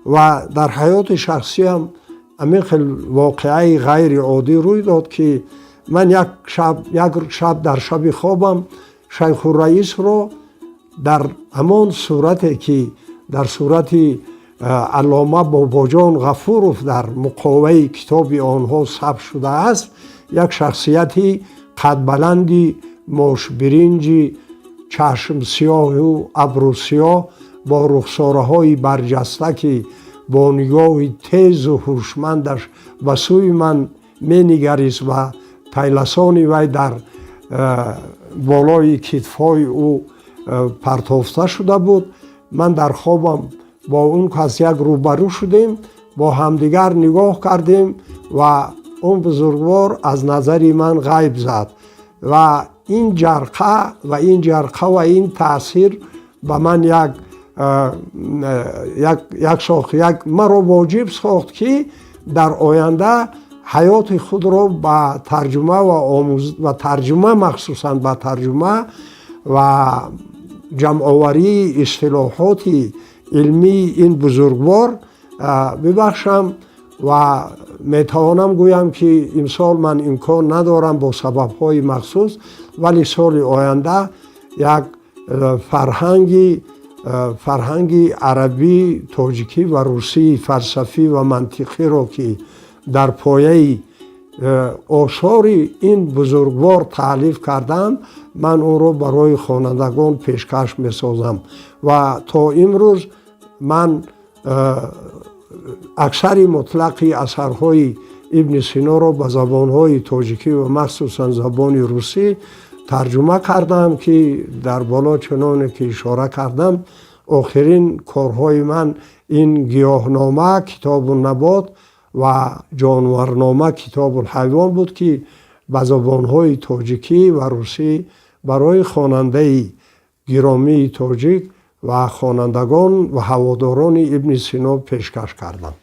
و در حیات شخصی هم همین خیلی واقعی غیر عادی روی داد که من یک شب در شب خوابم شیخ الرئیس رو در همان صورتی که در صورت علامه باباجان غفورов در مقاومه کتاب آنها ثبت شده است، یک شخصیتی قد بلندی ماش برنجی چشم سیاه و ابرو سیاه با رخساره های برجسته که با نگاه تیز و هوشمندش به سوی من می نگریست و طیلسان وی در بالای کتفای او پرتافته شده بود. من در خوابم با اون کس یک روبرو شدیم، با همدیگر نگاه کردیم و اون بزرگوار از نظر من غیب زد و این جرقه و این تاثیر به من یک مرا واجب ساخت که در آینده حیات خود را به ترجمه و ترجمه مخصوصا به ترجمه و جمع‌آوری اصطلاحات علمی این بزرگوار ببخشم و میتوانم گویم که امسال من امکان ندارم با سبب‌های مخصوص، ولی سال آینده یک فرهنگ عربی، تاجیکی و روسی فلسفی و منطقی را که در پایه آثار این بزرگوار تألیف کردم، من اون رو برای خوانندگان پیشکش می‌سازم و تا امروز من اکثر مطلق اثرهای ابن سینا را به زبانهای تاجیکی و مخصوصا زبان روسی ترجمه کردم که در بالا چنانه که اشاره کردم آخرین کارهای من این گیاهنامه کتاب النبات و جانورنامه کتاب الحیوان بود که به زبانهای تاجیکی و روسی برای خواننده گرامی تاجیک و خوانندگان و هواداران ابن سینا پیشکش کردم.